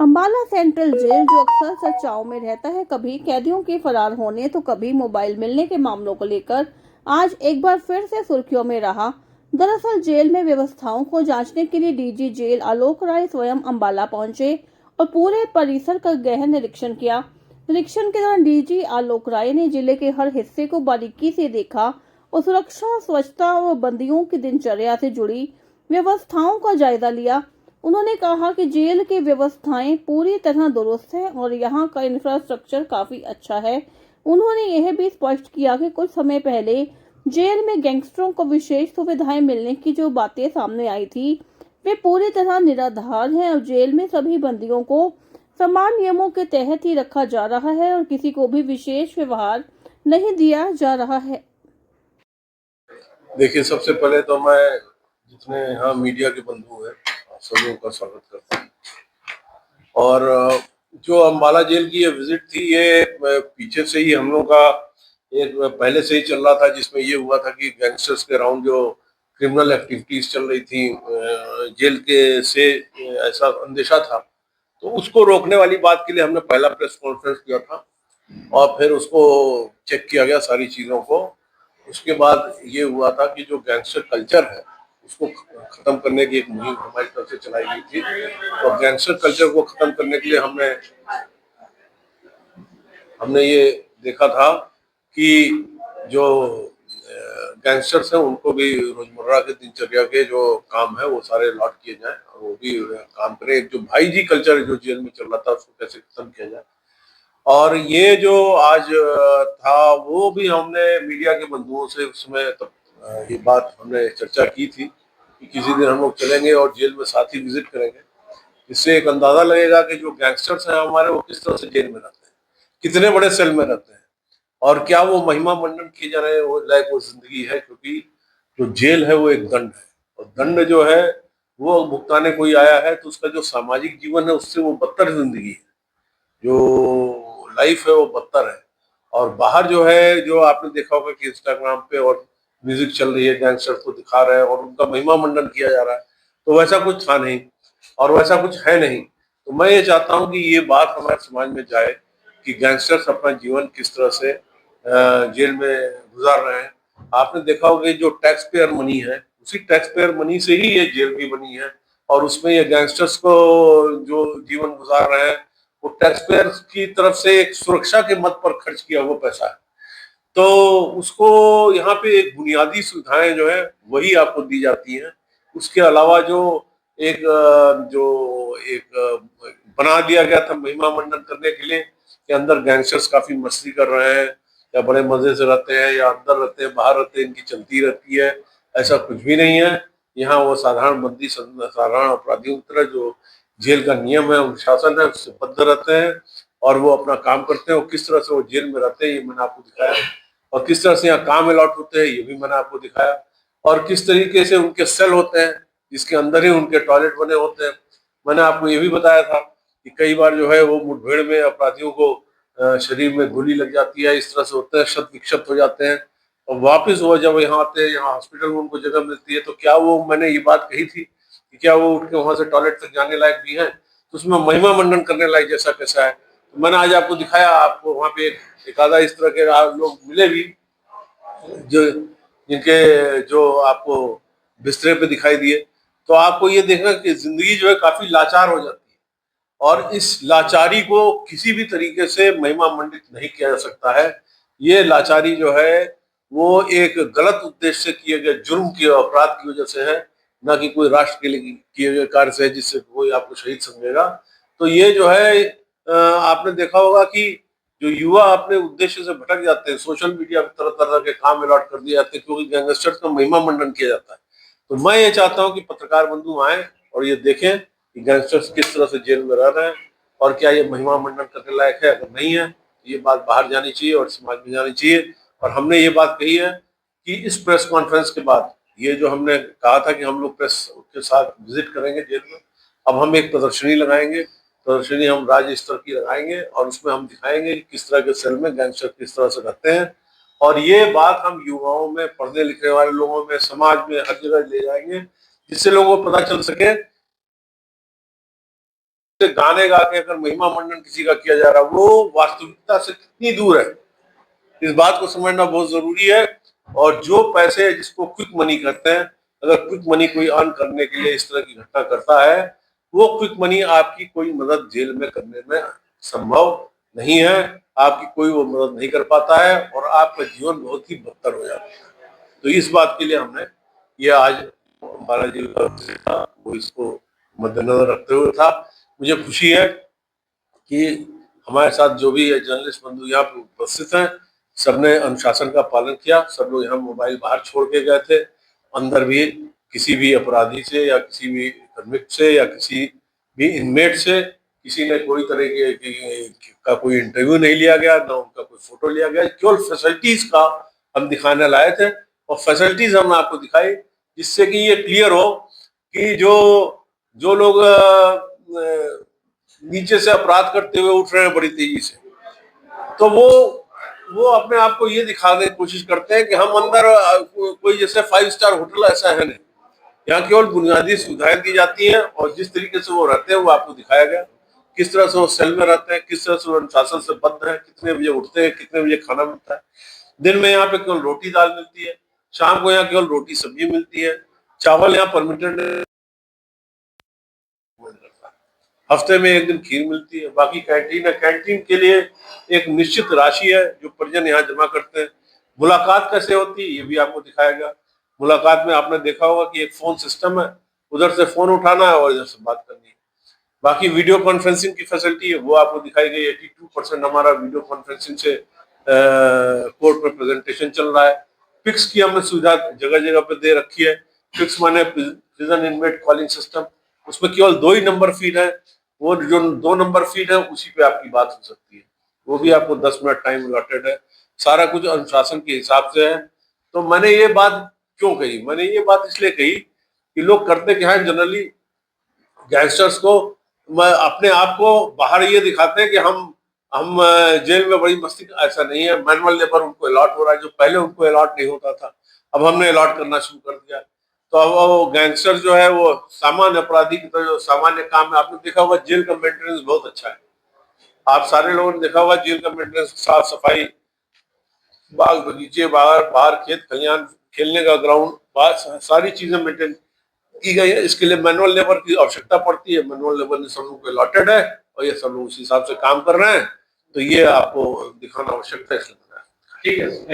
Ambala central jail जो अक्सर चर्चाओं में रहता है, कभी कैदियों के फरार होने तो कभी मोबाइल मिलने के मामलों को लेकर आज एक बार फिर से सुर्खियों में रहा। दरअसल जेल में व्यवस्थाओं को जांचने के लिए डीजी जेल आलोक राय स्वयं अंबाला पहुंचे और पूरे परिसर का गहन निरीक्षण किया। निरीक्षण के दौरान डीजी आलोक राय ने जिले के हर हिस्से को बारीकी से देखा और सुरक्षा, स्वच्छता और बंदियों की दिनचर्या से जुड़ी व्यवस्थाओं का जायजा लिया। उन्होंने कहा कि जेल की व्यवस्थाएं पूरी तरह दुरुस्त है और यहाँ का इंफ्रास्ट्रक्चर काफी अच्छा है। उन्होंने यह भी स्पष्ट किया कि कुछ समय पहले जेल में गैंगस्टरों को विशेष सुविधाएं मिलने की जो बातें सामने आई थी, वे पूरी तरह निराधार हैं और जेल में सभी बंदियों को समान नियमों के तहत ही रखा जा रहा है और किसी को भी विशेष व्यवहार नहीं दिया जा रहा है। देखिए, सबसे पहले तो मैं जितने यहाँ मीडिया के बंधु हैं सभी का स्वागत करता हूँ। और जो अम्बाला जेल की ये विजिट थी, ये पीछे से ही हम लोग का एक पहले से ही चल रहा था, जिसमें ये हुआ था कि गैंगस्टर्स के अराउंड जो क्रिमिनल एक्टिविटीज चल रही थी जेल के से ऐसा अंदेशा था। तो उसको रोकने वाली बात के लिए हमने पहला प्रेस कॉन्फ्रेंस किया था और फिर उसको चेक किया गया सारी चीज़ों को। उसके बाद ये हुआ था कि जो गैंगस्टर कल्चर है उसको खत्म करने की एक मुहिम हमारी तरफ से चलाई गई थी। तो गैंगस्टर कल्चर को खत्म करने के लिए हमने हमने ये देखा था कि जो गैंगस्टर्स हैं उनको भी रोजमर्रा के दिनचर्या के जो काम है वो सारे अलॉट किए जाए और वो भी काम करें। जो भाई जी कल्चर जो जेल में चल रहा था उसको कैसे खत्म किया जाए। और ये जो आज था वो भी हमने मीडिया के बंधुओं से उस समय तब ये बात हमने चर्चा की थी कि किसी दिन हम लोग चलेंगे और जेल में साथ ही विजिट करेंगे। इससे एक अंदाजा लगेगा कि जो गैंगस्टर्स हैं हमारे वो किस तरह से जेल में रहते हैं, कितने बड़े सेल में रहते हैं और क्या वो महिमा मंडन किए जा रहे हैं वो लाइक वो जिंदगी है। क्योंकि जो जेल है वो एक दंड है और दंड जो है वो भुगताने कोई आया है तो उसका जो सामाजिक जीवन है उससे वो बदतर जिंदगी है, जो लाइफ है वो बदतर है। और बाहर जो है, जो आपने देखा होगा कि इंस्टाग्राम पे और म्यूजिक चल रही है, गैंगस्टर को दिखा रहे हैं और उनका महिमा मंडन किया जा रहा है, तो वैसा कुछ था नहीं और वैसा कुछ है नहीं। तो मैं ये चाहता हूँ कि ये बात हमारे समाज में जाए कि गैंगस्टर्स अपना जीवन किस तरह से जेल में गुजार रहे हैं। आपने देखा होगा कि जो टैक्स पेयर मनी है उसी टैक्स पेयर मनी से ही ये जेल भी बनी है और उसमें ये गैंगस्टर्स को जो जीवन गुजार रहे हैं वो टैक्स पेयर की तरफ से एक सुरक्षा के मद पर खर्च किया हुआ पैसा है। तो उसको यहाँ पे एक बुनियादी सुविधाएं जो है वही आपको दी जाती हैं। उसके अलावा जो बना दिया गया था महिमा मंडन करने के लिए कि अंदर गैंगस्टर्स काफी मस्ती कर रहे हैं या बड़े मजे से रहते हैं या अंदर रहते हैं बाहर रहते हैं, इनकी चलती रहती है, ऐसा कुछ भी नहीं है। यहाँ वो साधारण बंदी साधारण अपराधियों की तरह जो जेल का नियम है अनुशासन है उससे बद्ध रहते हैं और वो अपना काम करते हैं। और किस तरह से वो जेल में रहते हैं ये मैंने आपको दिखाया और किस तरह से यहाँ काम अलॉट होते हैं ये भी मैंने आपको दिखाया और किस तरीके से उनके सेल होते हैं जिसके अंदर ही उनके टॉयलेट बने होते हैं। मैंने आपको ये भी बताया था कि कई बार जो है वो मुठभेड़ में अपराधियों को शरीर में गोली लग जाती है, इस तरह से होता है, शत विक्षत हो जाते हैं और वापस वो जब यहाँ आते हैं, यहाँ हॉस्पिटल में उनको जगह मिलती है तो क्या वो मैंने ये बात कही थी कि क्या वो उठ के वहां से टॉयलेट तक जाने लायक भी है, तो उसमें महिमा मंडन करने लायक जैसा कैसा है। तो मैंने आज आपको दिखाया, आपको वहाँ पे एक आधा इस तरह के लोग मिले भी जो जिनके जो आपको बिस्तरे पे दिखाई दिए। तो आपको ये देखना कि जिंदगी जो है काफी लाचार हो जाती है और इस लाचारी को किसी भी तरीके से महिमा मंडित नहीं किया जा सकता है। ये लाचारी जो है वो एक गलत उद्देश्य से किए गए जुर्म के अपराध की वजह से है, ना कि कोई राष्ट्र के लिए किए गए कार्य से है जिससे कोई आपको शहीद समझेगा। तो ये जो है आपने देखा होगा कि जो युवा अपने उद्देश्य से भटक जाते हैं, सोशल मीडिया पर तरह तरह के काम अलॉट कर दिए जाते हैं क्योंकि गैंगस्टर्स का महिमा मंडन किया जाता है। तो मैं ये चाहता हूँ कि पत्रकार बंधु आए और ये देखें कि गैंगस्टर्स किस तरह से जेल में रह रहे हैं और क्या ये महिमा मंडन करने लायक है। अगर नहीं है तो ये बात बाहर जानी चाहिए और समाज में जानी चाहिए। और हमने ये बात कही है कि इस प्रेस कॉन्फ्रेंस के बाद ये जो हमने कहा था कि हम लोग प्रेस के साथ विजिट करेंगे जेल में, अब हम एक प्रदर्शनी लगाएंगे। प्रदर्शनी हम राज्य स्तर की लगाएंगे और उसमें हम दिखाएंगे कि किस तरह के सेल में गैंगस्टर किस तरह से रहते हैं। और ये बात हम युवाओं में, पढ़ने लिखने वाले लोगों में, समाज में हर जगह ले जाएंगे जिससे लोगों को पता चल सके से गाने गा के अगर महिमा मंडन किसी का किया जा रहा है, वो वास्तविकता से कितनी दूर है, इस बात को समझना बहुत जरूरी है। और जो पैसे जिसको क्विक मनी करते हैं, अगर क्विक मनी कोई अर्न करने के लिए इस तरह की घटना करता है, वो क्विक मनी आपकी कोई मदद जेल में करने में संभव नहीं है, आपकी कोई वो मदद नहीं कर पाता है और आपका जीवन बहुत ही बदतर हो जाता है। तो इस बात के लिए हमने ये आज हमारा जो था वो इसको मद्देनजर रखते हुए था। मुझे खुशी है कि हमारे साथ जो भी जर्नलिस्ट बंधु यहाँ पे उपस्थित हैं, सबने अनुशासन का पालन किया। सब लोग यहाँ मोबाइल बाहर छोड़ के गए थे। अंदर भी किसी भी अपराधी से या किसी भी कन्विक्ट से या किसी भी इनमेट से किसी ने कोई तरह का कोई इंटरव्यू नहीं लिया गया, ना उनका कोई फोटो लिया गया। केवल फैसिलिटीज का हम दिखाने लाए थे और फैसिलिटीज हमने आपको दिखाई, जिससे कि ये क्लियर हो कि जो लोग नीचे से अपराध करते हुए उठ रहे हैं बड़ी तेजी से, तो वो अपने आप को ये दिखाने की कोशिश करते हैं कि हम अंदर कोई जैसे 5 स्टार होटल ऐसा है नहीं। यहाँ केवल बुनियादी सुविधाएं दी जाती हैं और जिस तरीके से वो रहते हैं वो आपको दिखाया गया। किस तरह से वो सेल में रहते हैं, किस तरह से वो अनुशासन से बद्ध है, कितने बजे उठते हैं, कितने बजे खाना मिलता है। दिन में यहाँ पे केवल रोटी दाल मिलती है, शाम को यहाँ केवल रोटी सब्जी मिलती है, चावल यहाँ परमिटेड है, हफ्ते में एक दिन खीर मिलती है। बाकी कैंटीन है, कैंटीन के लिए एक निश्चित राशि है जो परिजन यहाँ जमा करते हैं। मुलाकात कैसे होती है ये भी आपको दिखाया गया। मुलाकात में आपने देखा होगा कि एक फोन सिस्टम है, उधर से फोन उठाना है और इधर से बात करनी है। बाकी वीडियो कॉन्फ्रेंसिंग की फैसिलिटी है वो आपको दिखाई गई। 82% हमारा वीडियो कॉन्फ्रेंसिंग से कोर्ट में प्रेजेंटेशन चल रहा है। फिक्स की हमने सुविधा जगह जगह पे दे रखी है। फिक्स माने प्रिजन इनमेट कॉलिंग सिस्टम, उसमें केवल 2 ही नंबर फीड है, वो जो 2 नंबर फीड है उसी पे आपकी बात हो सकती है। वो भी आपको 10 मिनट टाइम अलॉटेड है। सारा कुछ अनुशासन के हिसाब से है। तो मैंने ये बात क्यों कही? मैंने ये बात इसलिए कही कि लोग करते क्या है, जनरली गैंगस्टर्स को अपने आप को बाहर ये दिखाते हैं कि हम जेल में बड़ी मस्ती। ऐसा नहीं है। मैनुअल लेबर उनको अलॉट हो रहा है, जो पहले उनको अलॉट नहीं होता था, अब हमने अलॉट करना शुरू कर दिया। तो अब वो गैंगस्टर जो है वो सामान्य अपराधी की तरह जो सामान्य काम है, आपने देखा होगा जेल का मेंटेनेंस बहुत अच्छा है। आप सारे लोगों ने देखा होगा जेल का मेंटेनेंस, साफ सफाई, बाग बगीचे, बाहर खेत खलियान, खेलने का ग्राउंड, सारी चीजें मेंटेन की गई है। इसके लिए मैनुअल लेबर की आवश्यकता पड़ती है। मैनुअल लेबर ने सब लोगों को अलॉटेड है और ये सब लोग उस हिसाब से काम कर रहे हैं। तो ये आपको दिखाना आवश्यक है, इसलिए ठीक है।